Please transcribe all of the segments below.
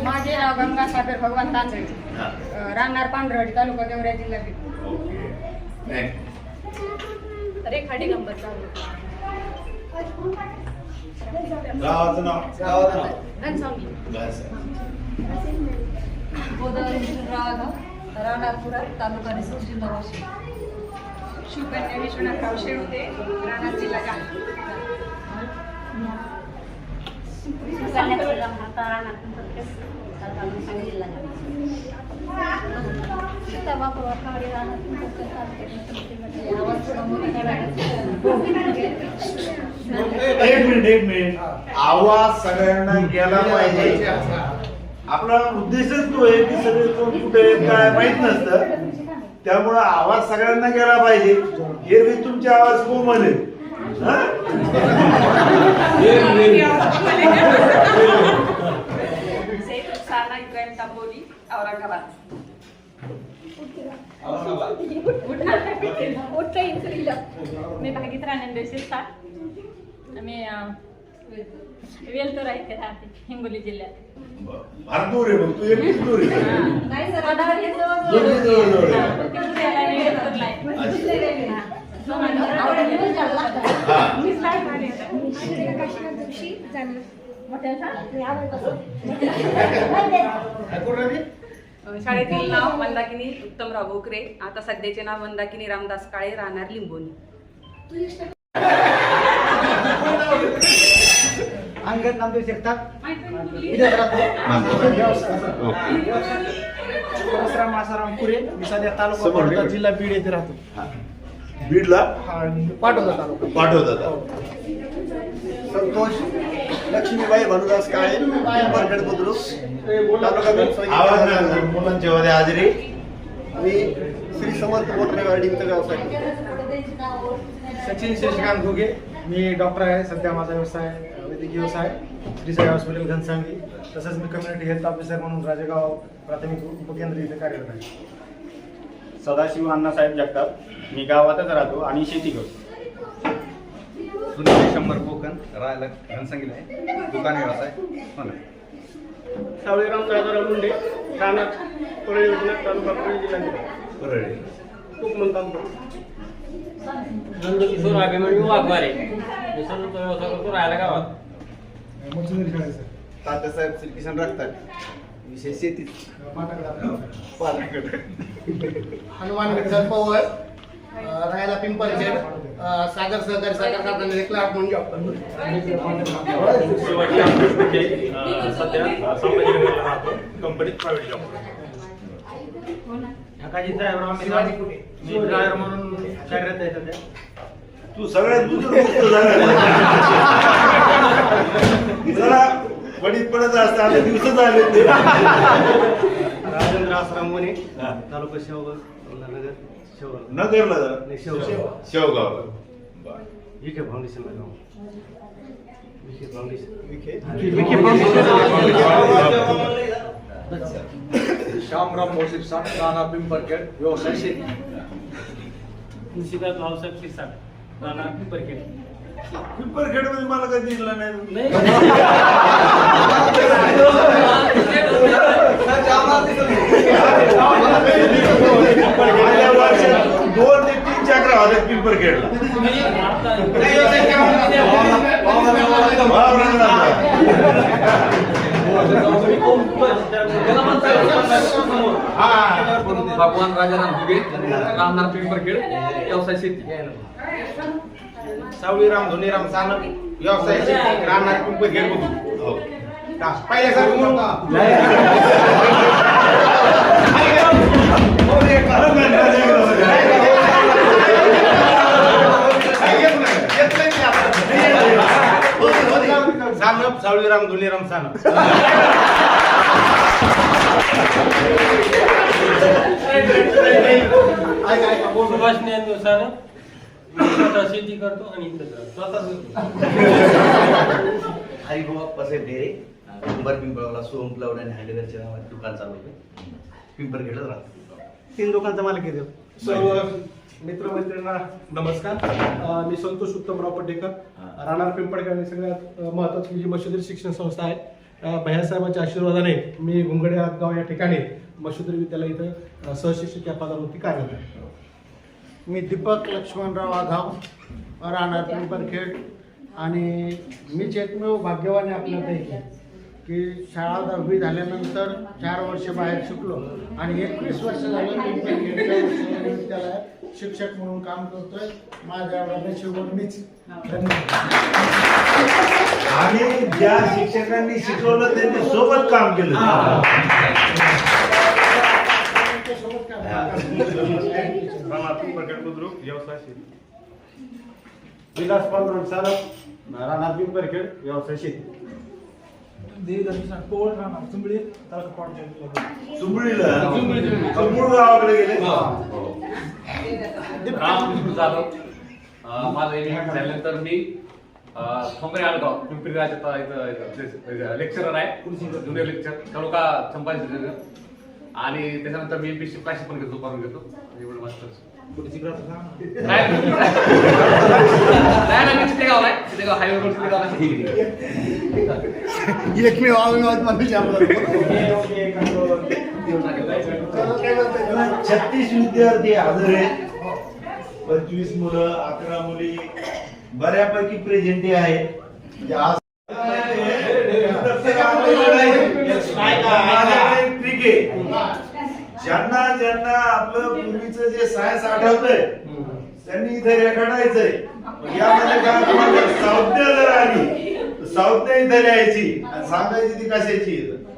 माझे नाव गंगा सागर भगवान तांदळे, राहणार पांढरवाडी, तालुका देवरा, जिल्हा बीड. रेखा दिगंबर गावाचं नाव घनसावली. राहणार पुरात, तालुका रिसोड, जिल्हा वाशिम. शिवकन्या विश्वनाथराव शेळुते, राहणार जिल्हा गाव. एक मिनिट आवाज सगळ्यांना गेला पाहिजे. आपला उद्देशच तो आहे की सगळे कोण कुठे काय माहित नसतं, त्यामुळे आवाज सगळ्यांना गेला पाहिजे. एरवी तुमचे आवाज कोमल आहे. औरंगाबाद. मी भागीत राहणार शिरसाट. मी वेलतोरा इथे राहते, हिंगोली जिल्ह्यात. फार दूर आहे, मग तू एकटीच दूर आहे. शाळेतील नाव मंदाकिनी उत्तमराव भोकरे. आता सध्याचे नाव मंदाकिनी रामदास काळे, राहणार लिंबोनी. अंगद नामदेव शेखतात. मासाराम पुरे. मी सध्या तालुका जिल्हा बीड येथे राहतो. बीडला पाठवता तालुका. संतोष लक्ष्मीबाई भानुदास काळे, पारगड बुद्रुक, तालुका बीड. आवाज नाही, मुलांच्या मध्ये हाजरी. मी श्री समर्थ मोटरे वेल्डिंगचा व्यवसाय. सचिन शशिकांत घुगे. मी डॉक्टर आहे. सध्या माझा व्यवसाय वैद्यकीय व्यवसाय श्री साई हॉस्पिटल घनसावंगी. तसंच मी कम्युनिटी हेल्थ ऑफिसर म्हणून राजेगाव प्राथमिक उपकेंद्र इथे कार्यरत आहे. सदाशिव अण्णासाहेब जगताप. मी गावातच राहतो आणि शेती करतो. सुनील शंभर कोकण, राहायला घनसंगीला आहे, दुकान व्यवसाय. सावळीराम साहेबराव मुंडे, राहणार परळी योजना, तालुका परळी, जिल्हा परळी. खूप म्हणतात. किशोर अभिमन्यू वाघमारे. व्यवसाय करतो, राहायला गावात. तात्यासाहेब श्रीकिशन राखतात, विशेष शेतीच. हनुमानगड पवार, राहायला पिंपरखेड, सागर सहकारी साखर कारखान्यात एक लाख म्हणून जॉब करतो. सध्या संभाजीनगरला राहतो, कंपनीत प्रायव्हेट जॉब करतो. मी ड्रायव्हर म्हणून कार्यरत आहे सध्या. तू सगळ्यात दुसरं मुक्त झाला. जरा पडीत पडत असतं, आता दिवसच आले ते. राजेंद्र आसराम मोने, तालुका शेवगाव, नगर शेवगाव. नगरला जरा शेवगावला. विखे फाउंडेशनला जाऊ. श्यामराव मोसिफ साठ, राहणार पिंपरखेड, व्यवसाय शेती. निशिकांत भाऊसाहेब शिरसाट, राहणार पिंपरखेड. पिंपरखेड मध्ये मला कधी दिसला नाही. माझ्या वर्षात 2 ते 3 चक्रा होत्या पिंपरखेडला. भगवान राजाराम घुगे, राहणार पिंपरखेड, व्यवसाय शेती. सावळीराम धोनीराम सानप, व्यवसाय शेती, राहणार पिंपरखेड. पहिल्यासारखं म्हणून सानप, सावळीराम धोनीराम सानप. सुभाष ज्ञानदेव सानप. शेती करतो आणि हरिभाऊ पसे डेरे, उंबर पिंपळावला, सोम प्लाउड आणि हँडवेअरच्या नावात दुकान चालवते. पिंपरखेडच राहतो. 3 दुकानचा मालक आहे. सर्व मित्रमैत्रिणींना नमस्कार. मी संतोष उत्तमराव पटेकर, राहणार पिंपळखेड. आणि सगळ्यात महत्त्वाची जी मशिदरी शिक्षण संस्था आहे भैयासाहेबांच्या आशीर्वादाने मी गुंगडे गाव या ठिकाणी मशुद्री विद्यालय इथं सहशिक्षक या पदावरती कार्यरत आहे. मी दीपक लक्ष्मणराव आघाव, राहणार पिंपरखेड. आणि मीच एकमेव भाग्यवान आहे आपल्यापैकी की शाळा 10वी झाल्यानंतर 4 वर्ष बाहेर शिकलो आणि 21 वर्ष झालं पिंपरखेडच्या विद्यालयात शिक्षक म्हणून काम करतोय. माझ्या नशिबावर मीच. आणि ज्या शिक्षकांनी शिकवलं त्यांनी सोबत काम केलं. व्यवसाय शेती. विलास पांडुरंग सारप, राहणार पिंपरखेड, व्यवसाय शेती. चुंबळीला मूळ गावाकडे गेले. राम जाधव. माझं एलिमेंट झाल्यानंतर मी ठोंबरे आडगाव पिंपरी राजा लेक्चरर आहे, ज्युनियर लेक्चर तालुका संभाजी. आणि त्याच्यानंतर मी एमपीसी क्लास पण घेतो, करून घेतो. एवढं मास्टर्स चितेगाव आहे, चितेगाव हायवेवर चितेगाव एकमेव अभिमान म्हणजे 36 विद्यार्थी हजर आहेत. 25 मुलं, 11 मुली, बऱ्यापैकी प्रेझेंटी आहे. ज्यांना ज्यांना आपलं पूर्वीचं जे सायन्स आठवतंय त्यांनी इथे रेखाटायचंय. यामध्ये काय संज्ञा जर आली संज्ञा इथे लिहायची आणि सांगायची ती कशाची.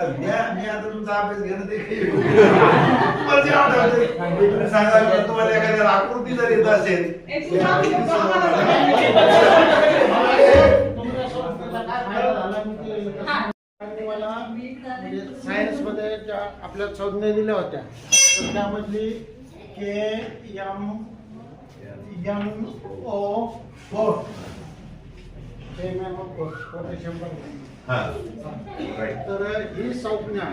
मी आता तुमचा अभ्यास घेणं ते सांगा. तुम्हाला एखाद्या आकृती जर येत असेल मला सायन्स मध्ये ज्या आपल्या संज्ञा दिल्या होत्या तर त्यामधली तर ही संज्ञा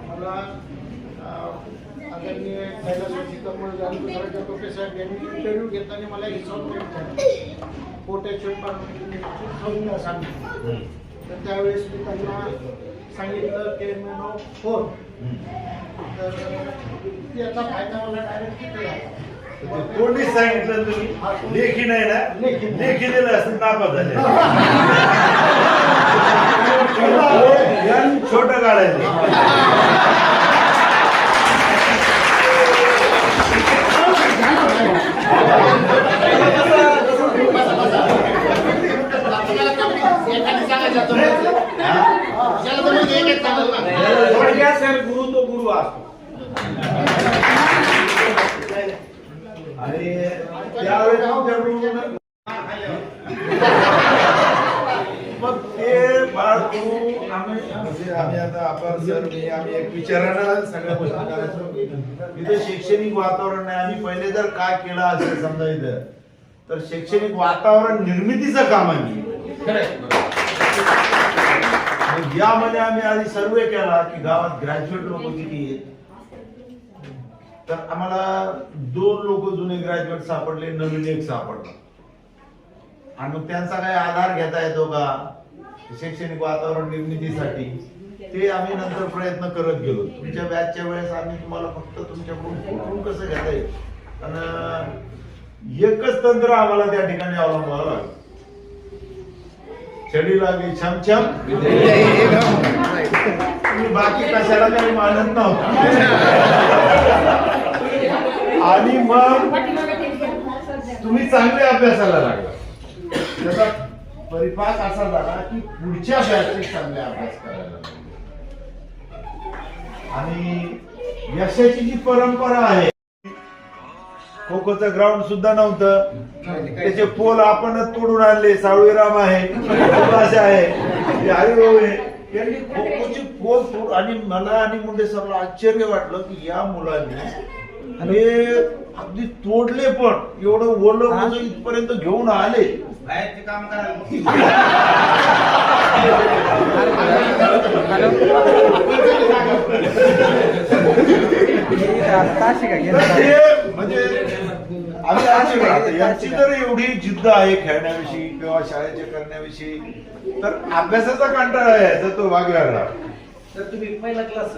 मला आदरणीय प्रोफेसर यांनी इंटरव्ह्यू घेताना मला ही संज्ञा विचारली, पोटॅशियम संज्ञा सांगितली. तर त्यावेळेस मी त्यांना सांगितलं KMnO4. तर त्याचा फायदा मला डायरेक्ट तिथे झाला. कोणी सांगितलं तुम्ही? लेखी नाही ना? लेखी दिलं असं नापास झाले. छोटं काढायचं. गुरु तो गुरु असतो. आणि त्यावेळेस मग ते बाळगू आम्ही आता आपण सर आम्ही एक विचारायला सगळ्या गोष्टी करायचो. इथं शैक्षणिक वातावरण नाही. आम्ही पहिले जर काय केलं असेल समजा इथं तर शैक्षणिक वातावरण निर्मितीचं काम आहे. यामध्ये आम्ही आधी सर्वे केला की गावात ग्रॅज्युएट लोक किती आहेत. तर आम्हाला 2 लोक जुने ग्रॅज्युएट सापडले, नवीन एक सापडला. आणि मग त्यांचा काही आधार घेता येतो का शैक्षणिक वातावरण निर्मितीसाठी ते आम्ही नंतर प्रयत्न करत गेलो. तुमच्या बॅचच्या वेळेस आम्ही तुम्हाला फक्त तुमच्याकडून कसं घेता येईल आणि एकच तंत्र आम्हाला त्या ठिकाणी अवलंबावं लागलं. छडी लागली छमछम, बाकी कशाला काही मानत नव्हता. आणि मग तुम्ही चांगले अभ्यासाला लागला. त्याचा परिपाक असा झाला की पुढच्या बॅचचे चांगले अभ्यास करायला लागले. आणि यशाची जी परंपरा आहे, खो खोचं ग्राउंड सुद्धा नव्हतं. त्याचे पोल आपणच तोडून आणले. सावळीराम आहे, आहे, हरिभाऊ आहे, यांनी खो खोचे पोल तोड. आणि मला आणि मुंडे सरला आश्चर्य वाटलं की या मुलांनी हे अगदी तोडले पण एवढं ओलं इथपर्यंत घेऊन आले. बाहेरचे काम करायला म्हणजे आम्ही यांची तर एवढी जिद्द आहे खेळण्याविषयी किंवा शाळेचे करण्याविषयी तर अभ्यासाचा कंटाळा यायचा तो भाग लागला. तर तुम्ही पहिला क्लास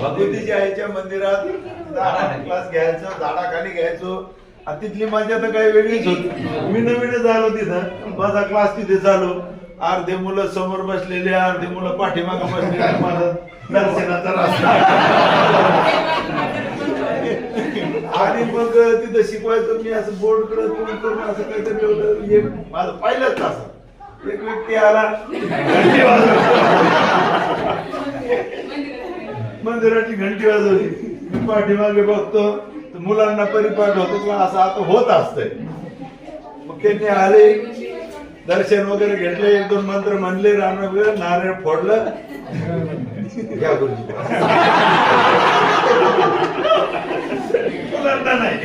भगवतीच्या आईच्या मंदिरात क्लास घ्यायचो, झाडाखाली घ्यायचो आणि तिथली मजा तर काही वेगळीच होती. मी नवीनच झालो तिथं, माझा क्लास तिथे चालू, अर्धे मुलं समोर बसलेले, अर्धे मुलं पाठीमागं बसलेले, माझा दर्शनाचा रस्ता. आणि मग तिथं शिकवायचं मी असं बोर्ड करून असं काहीतरी होतं. एक माझं पहिलंच तास एक व्यक्ती आला, घंटी वाजवली, मंदिराची घंटी वाजवली. मी पाठीमागे बघतो तर मुलांना परिपाठ होतो किंवा असं आता होत असतंय. मग त्यांनी आले, दर्शन वगैरे घेतले, 1-2 मंत्र म्हणले, रामराम नारळ फोडलं, या गुरुजी मुलांना नाही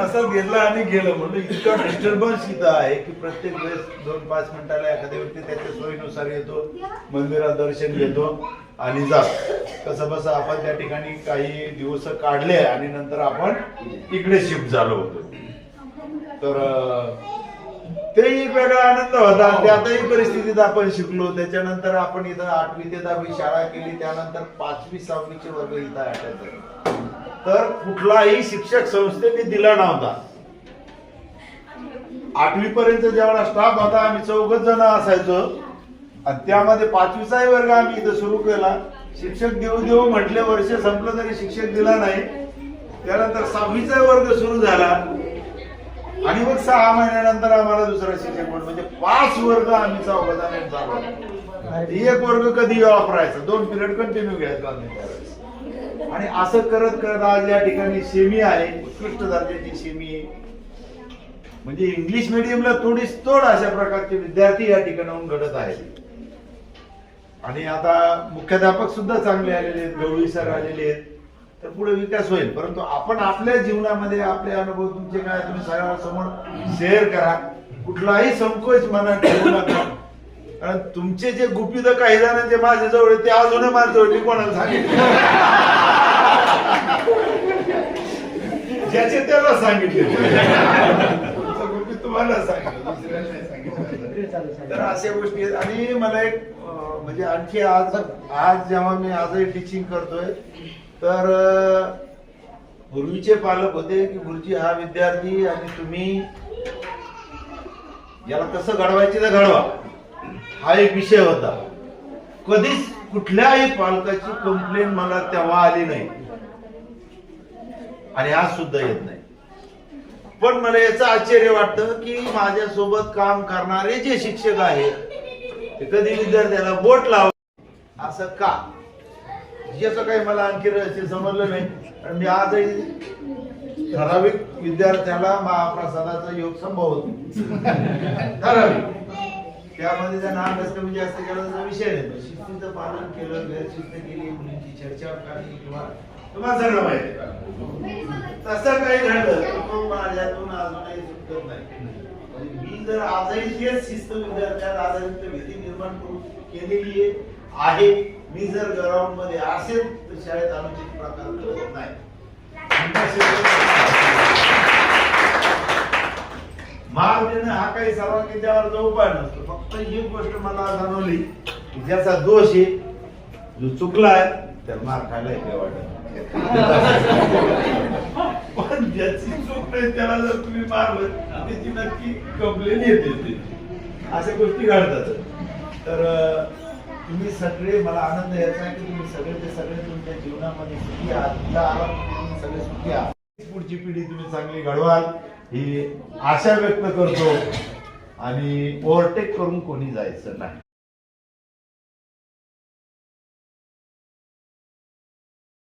असं घेतलं आणि गेलं. म्हणलं इतका डिस्टर्बन्स इथं आहे की प्रत्येक वेळेस 2-5 मिनिटाला एखाद्या व्यक्ती त्याच्या सोयीनुसार येतो, मंदिरात दर्शन घेतो आणि जातो. कसं बसं आपण त्या ठिकाणी काही दिवस काढले आणि नंतर आपण इकडे शिफ्ट झालो होतो. तर ते एक वेगळा आनंद होता. त्यातही परिस्थितीत आपण शिकलो. त्याच्यानंतर आपण इथं 8वी ते 10वी शाळा केली, त्यानंतर 5वी 6वीचे वर्ग इथं अटॅच झाले. तर कुठलाही शिक्षक संस्थेने दिला नव्हता. 8वी पर्यंत जेवढा स्टाफ होता आम्ही 4 जण असायचो आणि त्यामध्ये 5वीचाही वर्ग आम्ही इथं सुरू केला. शिक्षक देऊ म्हटले, वर्ष संपलं तरी शिक्षक दिला नाही. त्यानंतर 6वीचा वर्ग सुरू झाला आणि मग 6 महिन्यानंतर आम्हाला दुसरा शिक्षक म्हणजे 5 वर्ग आम्ही 4 जणांनी चालवला. एक वर्ग कधी वापरायचा, 2 पिरियड कंटिन्यू घ्यायचा आम्ही. आणि असं करत करत आज या ठिकाणी सेमी आहे, उत्कृष्ट दर्जाची सेमी आहे. म्हणजे इंग्लिश मिडियमला थोडीच तोड अशा प्रकारचे विद्यार्थी या ठिकाणाहून घडत आहेत. आणि आता मुख्याध्यापक सुद्धा चांगले आलेले आहेत, गवळी सर आलेले आहेत. तर पुढे विकास होईल. परंतु आपण आपल्या जीवनामध्ये आपले अनुभव तुमचे काय तुम्ही सगळ्यांसमोर शेअर करा. कुठलाही संकोच मनात ठेवू नका. कारण तुमचे जे गुपित काही जणांचे माझ्या जवळ ते अजूनही माझ्या जवळ, मी कोणाला सांगितलं ज्याचे त्याला सांगितले, तुमचं गुपित तुम्हाला सांगितलं, दुसऱ्याला नाही सांगितलं. तर अशा गोष्टी आहेत. आणि मला एक म्हणजे आणखी आज जेव्हा मी आजही टीचिंग करतोय तर पूर्वीचे पालक होते की गुरुजी हा विद्यार्थी आणि तुम्ही याला कसं घडवायचे तर घडवा, हा एक विषय होता. कधीच कुठल्याही पालकाची कंप्लेंट मला तेव्हा आली नाही आणि आज सुद्धा येत नाही. पण मला याचं आश्चर्य वाटतं की माझ्यासोबत काम करणारे जे शिक्षक आहेत ते कधी विद्यार्थ्याला बोट लाव असं का, याचं काही मला आणखी रहस्य समजलं नाही. आणि मी आजही ठराविक विद्यार्थ्याला महाप्रसादाचा योग संभवतो, ठराविक. त्यामध्ये त्यांना अभ्यास कमी जास्त केला विषय नाही. शिस्तीचं पालन केलं, गैरशिस्त केली, मुलींची चर्चा काढली किंवा तुम्हाला सगळं माहिती तसं काही घडलं तो माझ्यातून अजूनही सुटत नाही. मी जर आजही तेच शिस्त विद्यार्थ्यात आधारित भीती निर्माण केलेली आहे. मी जर ग्राउंड मध्ये असेल तर शाळेत अनुचित प्रकार करत नाही. मार्ग देणं हा काही सर्वांनी त्यावर उपाय नसतो. फक्त ही गोष्ट मला जाणवली की ज्याचा दोष आहे, जो चुकलाय त्याला मार खायला येते वाटत. पण ज्याची चूक नाही त्याला जर तुम्ही मारलं त्याची नक्की कंप्लेन येते. अशा गोष्टी घडतात. तर तुम्ही सगळे, मला आनंद याचा आहे की तुम्ही सगळे तुमच्या जीवनामध्ये सुखी आहात, सगळे सुखी आहात. पुढची पिढी तुम्ही चांगली घडवाल ही आशा व्यक्त करतो आणि ओव्हरटेक करून कोणी जायचं नाही.